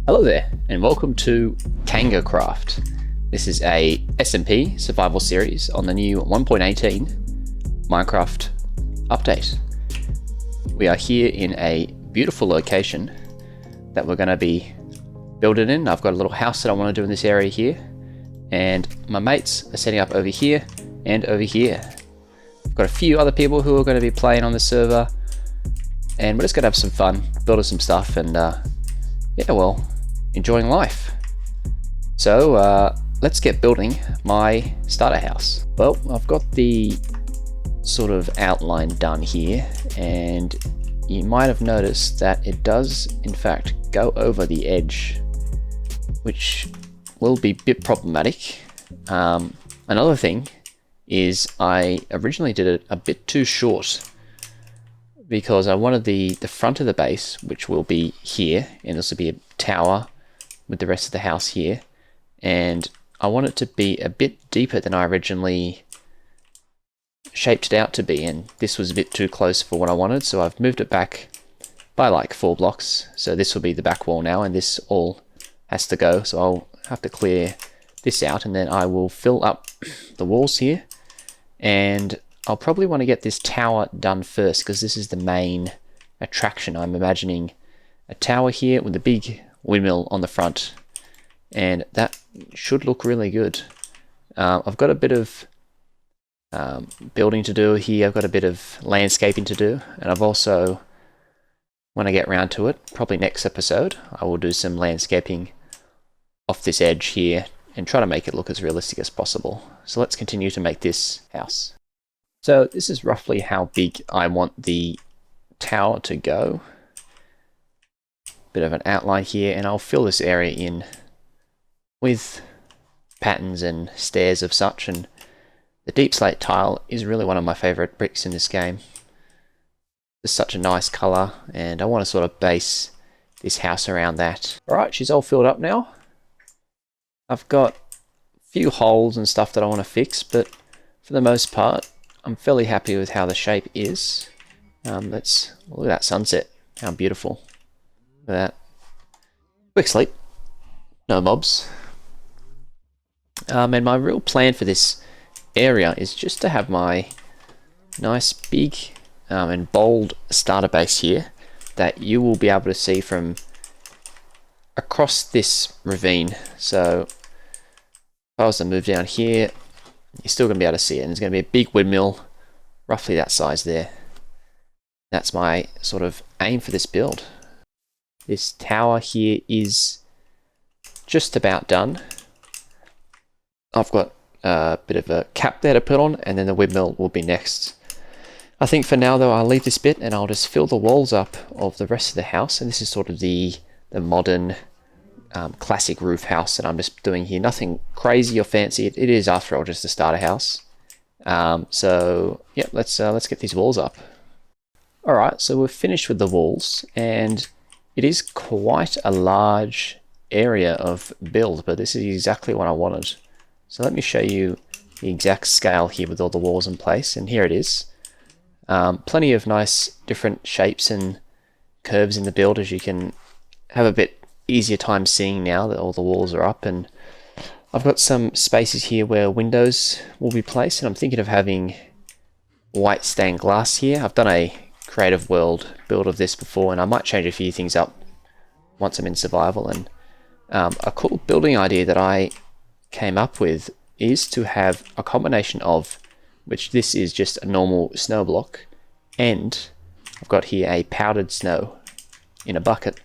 Hello there, and welcome to KangaCraft. This is a SMP survival series on the new 1.18 Minecraft update. We are here in a beautiful location that we're going to be building in. I've got a little house that I want to do in this area here, and my mates are setting up over here and over here. I've got a few other people who are going to be playing on the server, and we're just going to have some fun, building some stuff, and enjoying life. So let's get building my starter house. Well, I've got the sort of outline done here, and you might have noticed that it does in fact go over the edge, which will be a bit problematic. Another thing is I originally did it a bit too short because I wanted the front of the base, which will be here, and this will be a tower with the rest of the house here, and I want it to be a bit deeper than I originally shaped it out to be, and this was a bit too close for what I wanted, so I've moved it back by like 4 blocks. So this will be the back wall now, and this all has to go, so I'll have to clear this out, and then I will fill up the walls here, and I'll probably want to get this tower done first because this is the main attraction. I'm imagining a tower here with a big windmill on the front, and that should look really good. I've got a bit of building to do here. I've got a bit of landscaping to do, and I've also, when I get around to it, probably next episode, I will do some landscaping off this edge here and try to make it look as realistic as possible. So let's continue to make this house. So this is roughly how big I want the tower to go. Bit of an outline here, and I'll fill this area in with patterns and stairs of such, and the deep slate tile is really one of my favorite bricks in this game. It's such a nice color, and I want to sort of base this house around that. Alright, she's all filled up now. I've got a few holes and stuff that I want to fix, but for the most part I'm fairly happy with how the shape is. Let's look at that sunset, how beautiful. Look at that. Quick sleep, no mobs. And my real plan for this area is just to have my nice big and bold starter base here that you will be able to see from across this ravine. So if I was to move down here, you're still going to be able to see it, and there's going to be a big windmill roughly that size there. That's my sort of aim for this build. This tower here is just about done. I've got a bit of a cap there to put on, and then the windmill will be next. I think for now though, I'll leave this bit and I'll just fill the walls up of the rest of the house, and this is sort of the modern classic roof house that I'm just doing here. Nothing crazy or fancy. It is after all just a starter house. So yeah, let's get these walls up. Alright, so we're finished with the walls, and it is quite a large area of build, but this is exactly what I wanted. So let me show you the exact scale here with all the walls in place, and here it is. Plenty of nice different shapes and curves in the build, as you can have a bit easier time seeing now that all the walls are up. And I've got some spaces here where windows will be placed, and I'm thinking of having white stained glass here. I've done a creative world build of this before, and I might change a few things up once I'm in survival. And a cool building idea that I came up with is to have a combination of, which this is just a normal snow block, and I've got here a powdered snow in a bucket.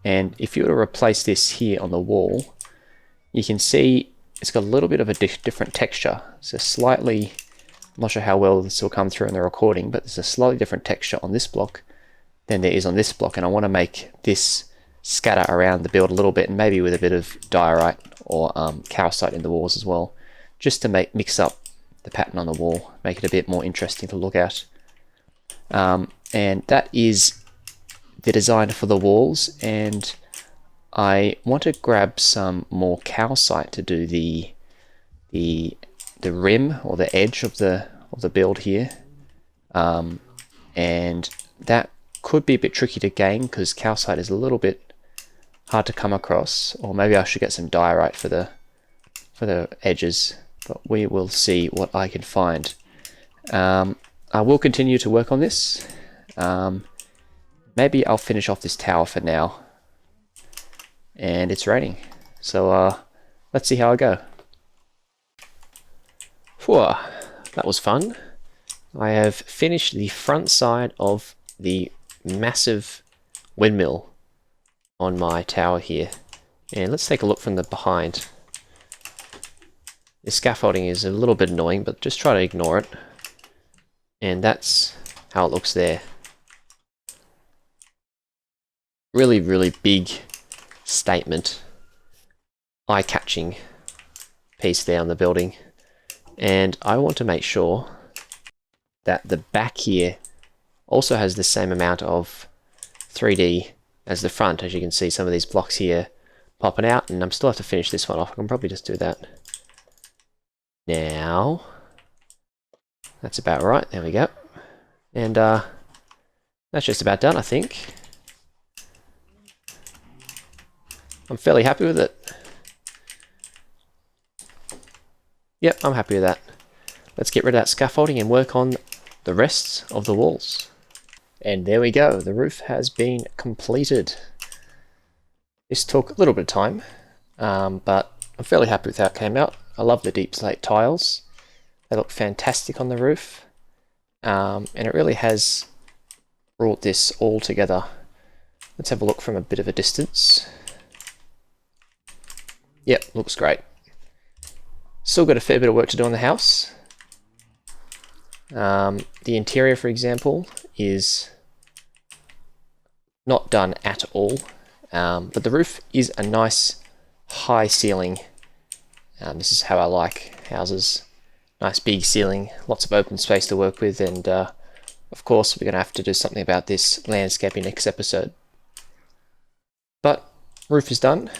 And if you were to replace this here on the wall, you can see it's got a little bit of a different texture. So slightly, I'm not sure how well this will come through in the recording, but there's a slightly different texture on this block than there is on this block, and I want to make this scatter around the build a little bit, and maybe with a bit of diorite or calcite in the walls as well, just to mix up the pattern on the wall, make it a bit more interesting to look at. And that is the design for the walls, and I want to grab some more calcite to do the rim or the edge of the build here, and that could be a bit tricky to gain because calcite is a little bit hard to come across, or maybe I should get some diorite for the edges, but we will see what I can find. I will continue to work on this. Maybe I'll finish off this tower for now. And it's raining, so let's see how I go. Whew, that was fun. I have finished the front side of the massive windmill on my tower here. And let's take a look from the behind. The scaffolding is a little bit annoying, but just try to ignore it. And that's how it looks there. Really, really big statement. Eye-catching piece there on the building. And I want to make sure that the back here also has the same amount of 3D as the front. As you can see, some of these blocks here popping out, and I'm still have to finish this one off. I can probably just do that now. That's about right. There we go. And that's just about done, I think. I'm fairly happy with it. Yep, I'm happy with that. Let's get rid of that scaffolding and work on the rest of the walls. And there we go, the roof has been completed. This took a little bit of time, but I'm fairly happy with how it came out. I love the deep slate tiles. They look fantastic on the roof, and it really has brought this all together. Let's have a look from a bit of a distance. Yep, looks great. Still got a fair bit of work to do on the house. The interior, for example, is not done at all, but the roof is a nice high ceiling. This is how I like houses. Nice big ceiling, lots of open space to work with, and of course we're going to have to do something about this landscaping next episode. But roof is done.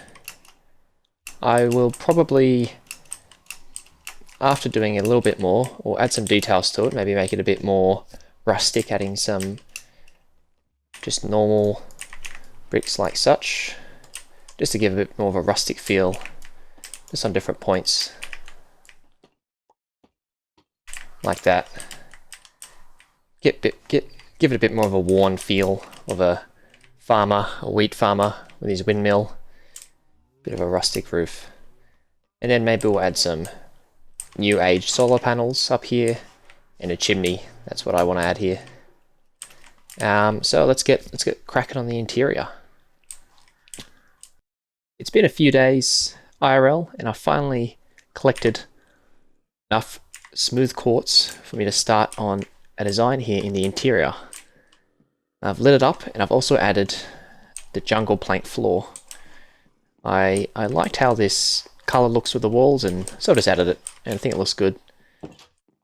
I will probably, after doing a little bit more, or add some details to it, maybe make it a bit more rustic, adding some just normal bricks like such, just to give a bit more of a rustic feel, just on different points, like that. Give it a bit more of a worn feel of a farmer, a wheat farmer with his windmill, bit of a rustic roof. And then maybe we'll add some new age solar panels up here and a chimney. That's what I want to add here. So let's get cracking on the interior. It's been a few days IRL, and I finally collected enough smooth quartz for me to start on a design here in the interior. I've lit it up, and I've also added the jungle plank floor. I liked how this color looks with the walls, and so I just added it, and I think it looks good.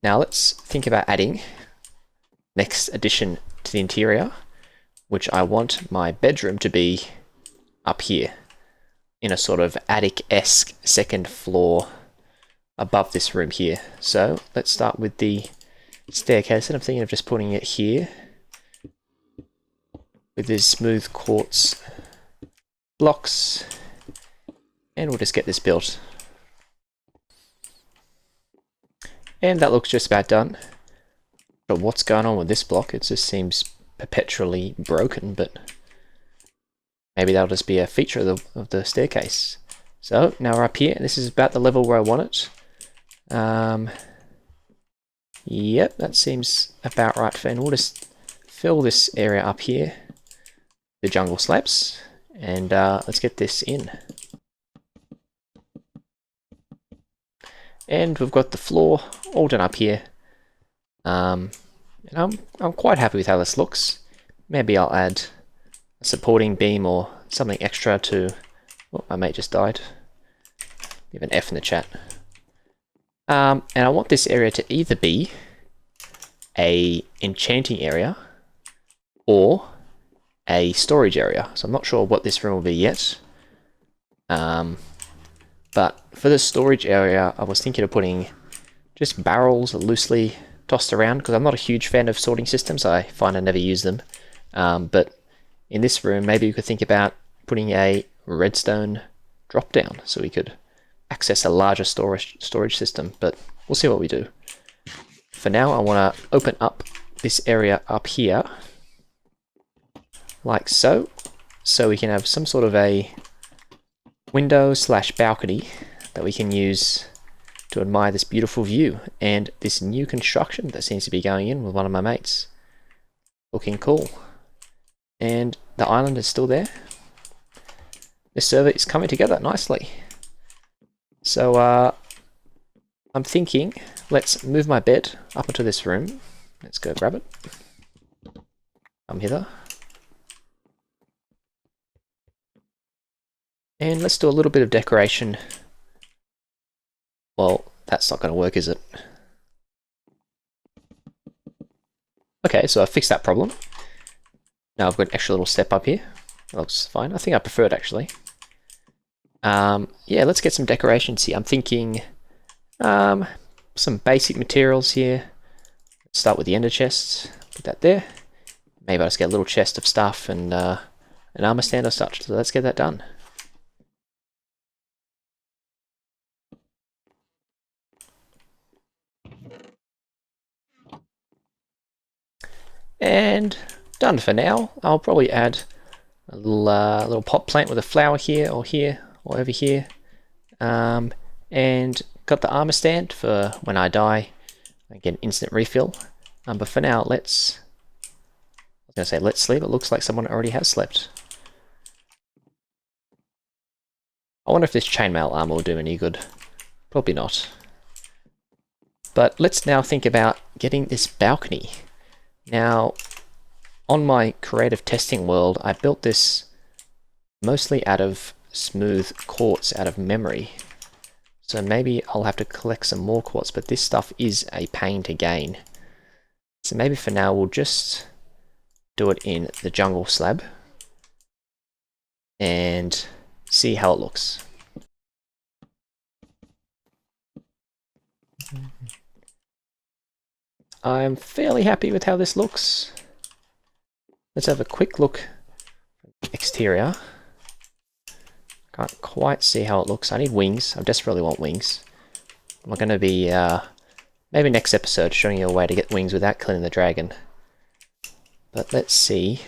Now let's think about adding next addition to the interior, which I want my bedroom to be up here in a sort of attic-esque second floor above this room here. So let's start with the staircase, and I'm thinking of just putting it here with these smooth quartz blocks, and we'll just get this built. And that looks just about done. But what's going on with this block? It just seems perpetually broken, but maybe that'll just be a feature of the staircase. So now we're up here, and this is about the level where I want it. Yep, that seems about right. And we'll just fill this area up here, the jungle slabs, and let's get this in. And we've got the floor all done up here. And I'm quite happy with how this looks. Maybe I'll add a supporting beam or something extra to... Oh, my mate just died. Give an F in the chat. And I want this area to either be a enchanting area or a storage area. So I'm not sure what this room will be yet. But for the storage area, I was thinking of putting just barrels loosely tossed around, because I'm not a huge fan of sorting systems. I find I never use them. But in this room, maybe you could think about putting a redstone drop down so we could access a larger storage system, but we'll see what we do. For now, I want to open up this area up here, like so we can have some sort of a window / balcony that we can use to admire this beautiful view and this new construction that seems to be going in with one of my mates. Looking cool. And the island is still there. This server is coming together nicely. So I'm thinking, let's move my bed up into this room. Let's go grab it. Come hither. And let's do a little bit of decoration. Well, that's not going to work, is it? Okay, so I fixed that problem. Now I've got an extra little step up here. That looks fine. I think I prefer it, actually. Yeah, let's get some decorations here. I'm thinking some basic materials here. Let's start with the ender chests. Put that there. Maybe I'll just get a little chest of stuff and an armor stand or such. So let's get that done. And done for now. I'll probably add a little pot plant with a flower here or over here. And got the armor stand for when I die. I get an instant refill. But for now, let's sleep. It looks like someone already has slept. I wonder if this chainmail armor will do any good. Probably not. But let's now think about getting this balcony. Now, on my creative testing world, I built this mostly out of smooth quartz out of memory. So maybe I'll have to collect some more quartz, but this stuff is a pain to gain. So maybe for now we'll just do it in the jungle slab and see how it looks. I'm fairly happy with how this looks. Let's have a quick look exterior. Can't quite see how it looks. I need wings. I desperately want wings. I'm going to be, maybe next episode, showing you a way to get wings without killing the dragon. But let's see.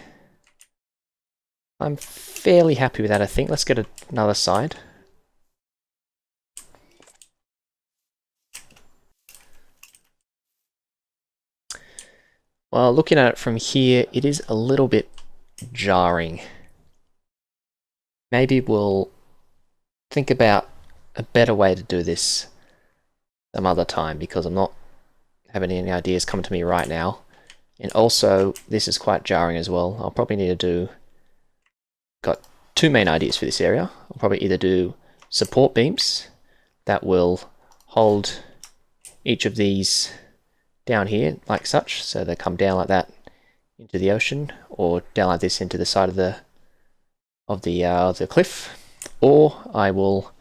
I'm fairly happy with that, I think. Let's get another side. Well, looking at it from here, it is a little bit jarring. Maybe we'll think about a better way to do this some other time, because I'm not having any ideas come to me right now. And also, this is quite jarring as well. I'll probably need to got two main ideas for this area. I'll probably either do support beams that will hold each of these down here like such, so they come down like that into the ocean, or down like this into the side of the cliff, or I will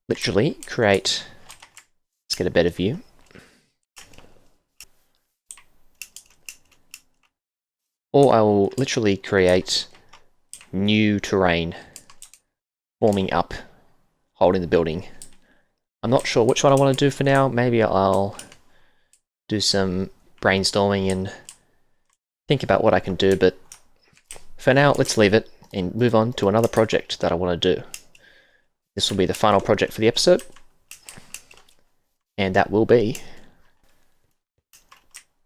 literally create. Let's get a better view. Or I will literally create new terrain forming up, holding the building. I'm not sure which one I want to do for now. Maybe I'll do some brainstorming and think about what I can do, but for now, let's leave it and move on to another project that I want to do. This will be the final project for the episode, and that will be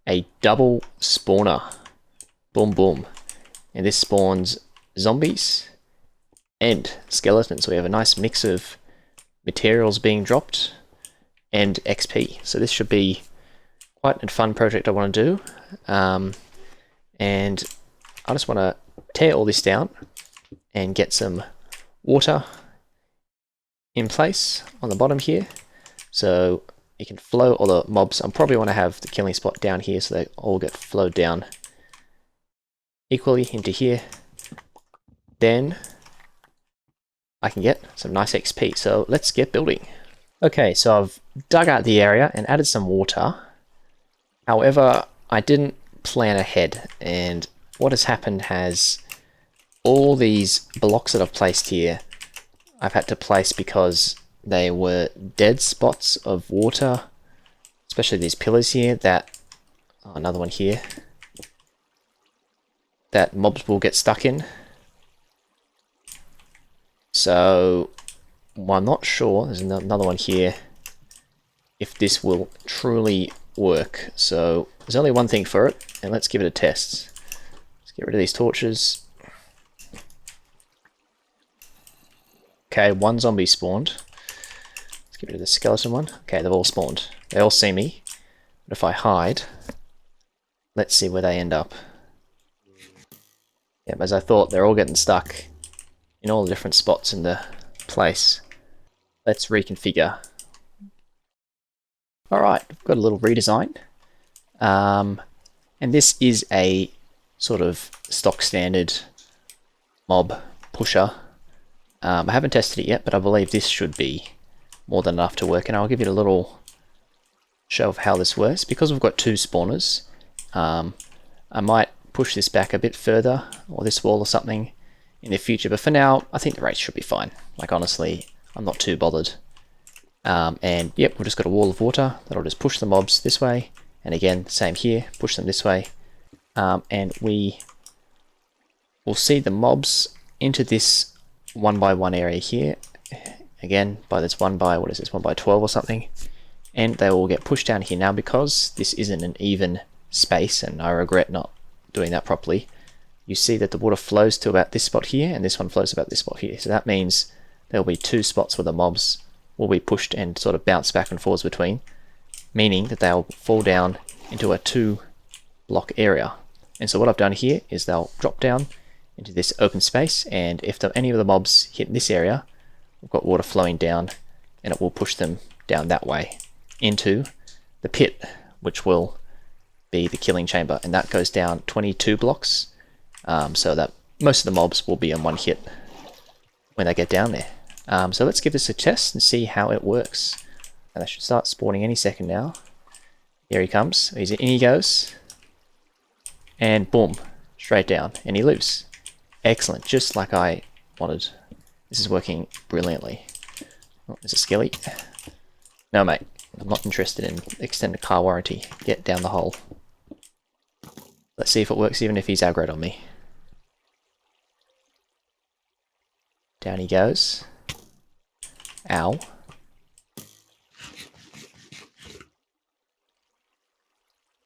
a double spawner. Boom, boom. And this spawns zombies and skeletons. So we have a nice mix of materials being dropped and XP. So this should be quite a fun project I want to do. And I just want to tear all this down and get some water in place on the bottom here, so you can flow all the mobs. I probably want to have the killing spot down here so they all get flowed down equally into here. Then I can get some nice XP. So let's get building. Okay, so I've dug out the area and added some water. However, I didn't plan ahead, and what has happened has all these blocks that I've placed here I've had to place because they were dead spots of water, especially these pillars here that, oh, another one here, that mobs will get stuck in. So, well, I'm not sure, there's another one here, if this will truly work. So, there's only one thing for it, and let's give it a test. Let's get rid of these torches. Okay, one zombie spawned. Let's get rid of the skeleton one. Okay, they've all spawned. They all see me. But if I hide, let's see where they end up. Yep, as I thought, they're all getting stuck in all the different spots in the place. Let's reconfigure. Alright, I've got a little redesign. And this is a sort of stock standard mob pusher. I haven't tested it yet, but I believe this should be more than enough to work, and I'll give you a little show of how this works. Because we've got two spawners, I might push this back a bit further, or this wall or something in the future, but for now I think the rates should be fine. Like, honestly, I'm not too bothered. And yep, we've just got a wall of water that'll just push the mobs this way, and again, same here, push them this way, and we will see the mobs into this 1x1 area here, again by this 1 by, what is this, 1 by 12 or something, and they will get pushed down here. Now, because this isn't an even space, and I regret not doing that properly, you see that the water flows to about this spot here, and this one flows about this spot here. So that means there'll be two spots where the mobs will be pushed and sort of bounce back and forth between, meaning that they'll fall down into a 2-block area. And so what I've done here is they'll drop down into this open space, and if any of the mobs hit this area, we've got water flowing down, and it will push them down that way into the pit, which will be the killing chamber, and that goes down 22 blocks, so that most of the mobs will be on one hit when they get down there. So let's give this a test and see how it works. And I should start spawning any second now. Here he comes. In he goes, and boom, straight down, and he lives. Excellent, just like I wanted. This is working brilliantly. Oh, there's a skelly. No, mate, I'm not interested in extended car warranty. Get down the hole. Let's see if it works even if he's aggroed on me. Down he goes. Ow.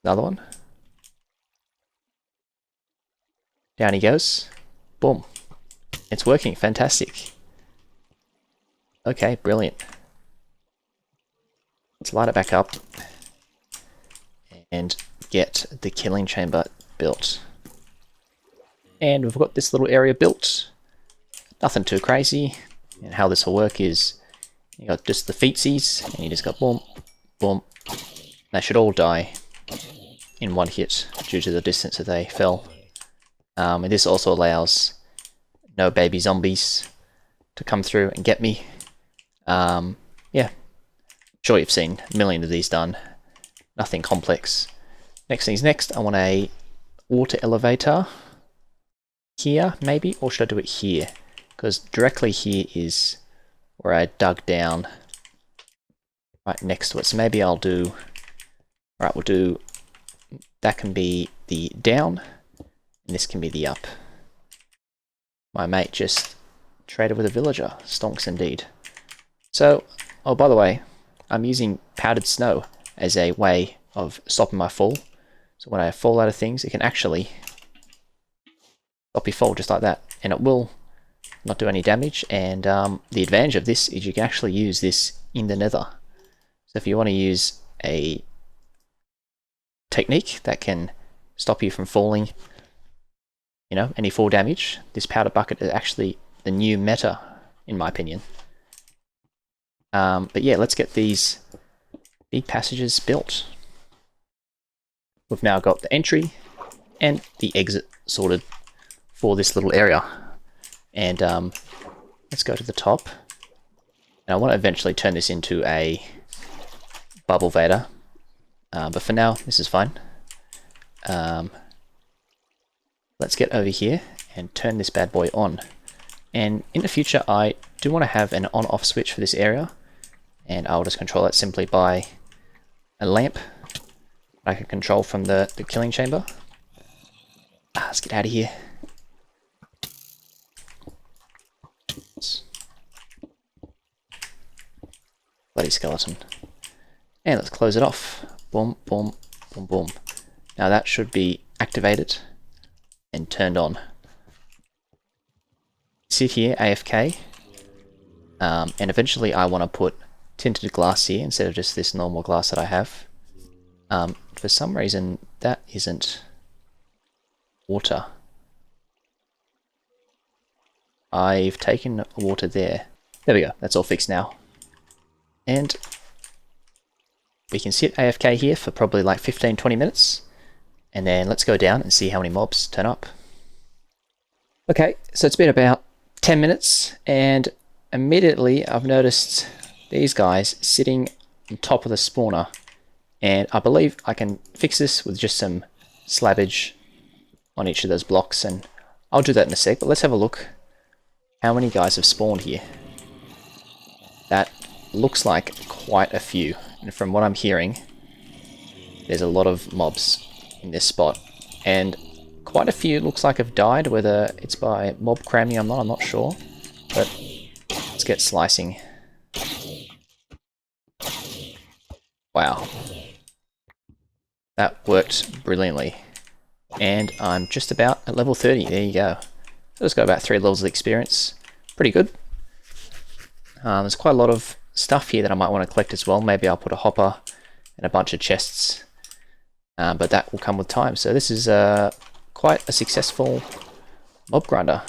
Another one. Down he goes. Boom. It's working. Fantastic. Okay, brilliant. Let's light it back up and get the killing chamber built. And we've got this little area built. Nothing too crazy. And how this will work is you got just the feetsies, and you just got boom, boom. They should all die in one hit due to the distance that they fell. And this also allows no baby zombies to come through and get me. Yeah, sure you've seen a million of these done. Nothing complex. Next thing's next. I want a water elevator here, maybe, or should I do it here? Because directly here is where I dug down right next to it. So maybe I'll do, alright, we'll do, that can be the down, and this can be the up. My mate just traded with a villager. Stonks indeed. So, oh, by the way, I'm using powdered snow as a way of stopping my fall. So when I fall out of things, it can actually stop your fall just like that. And it will not do any damage. And the advantage of this is you can actually use this in the nether. So if you want to use a technique that can stop you from falling, you know, any fall damage, this powder bucket is actually the new meta, in my opinion. But yeah, let's get these big passages built. We've now got the entry and the exit sorted for this little area. And let's go to the top. And I want to eventually turn this into a bubble vader. But for now, this is fine. Let's get over here and turn this bad boy on. And in the future, I do want to have an on-off switch for this area, and I'll just control that simply by a lamp I can control from the killing chamber. Let's get out of here. Bloody skeleton. And let's close it off. Boom, boom, boom, boom. Now that should be activated and turned on. Sit here, AFK, and eventually I want to put tinted glass here instead of just this normal glass that I have. For some reason that isn't water. I've taken water there. There we go, that's all fixed now. And we can sit AFK here for probably like 15-20 minutes, and then let's go down and see how many mobs turn up. Okay, so it's been about 10 minutes, and immediately I've noticed these guys sitting on top of the spawner, and I believe I can fix this with just some slabbage on each of those blocks, and I'll do that in a sec, but let's have a look how many guys have spawned here. That looks like quite a few, and from what I'm hearing, there's a lot of mobs in this spot, and quite a few looks like have died, whether it's by mob cramming or not, I'm not sure, but let's get slicing. Wow. That worked brilliantly. And I'm just about at level 30, there you go. So just got about 3 levels of experience. Pretty good. There's quite a lot of stuff here that I might want to collect as well. Maybe I'll put a hopper and a bunch of chests, but that will come with time. So this is quite a successful mob grinder.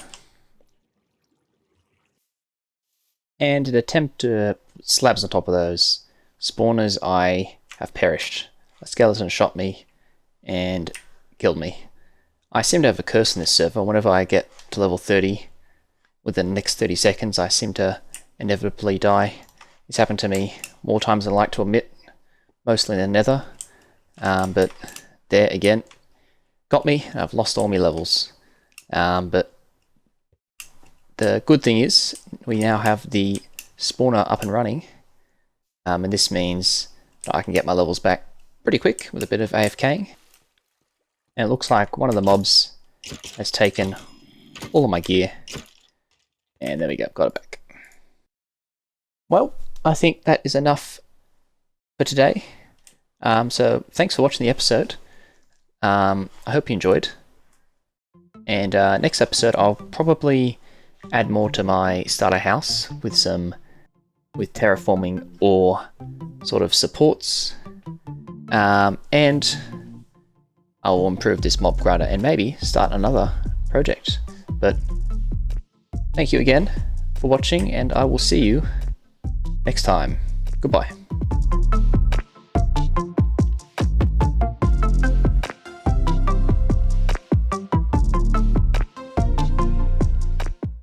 And in attempt to slabs on top of those spawners, I have perished. A skeleton shot me and killed me. I seem to have a curse in this server. Whenever I get to level 30, within the next 30 seconds, I seem to inevitably die. It's happened to me more times than I like to admit, mostly in the nether, but there again, got me, and I've lost all my levels. But the good thing is, we now have the spawner up and running, and this means that I can get my levels back pretty quick with a bit of AFKing. And it looks like one of the mobs has taken all of my gear, and there we go, got it back. Well, I think that is enough for today. So thanks for watching the episode. I hope you enjoyed. And next episode I'll probably add more to my starter house with terraforming or sort of supports. And I'll improve this mob grinder and maybe start another project. But thank you again for watching, and I will see you next time. Goodbye.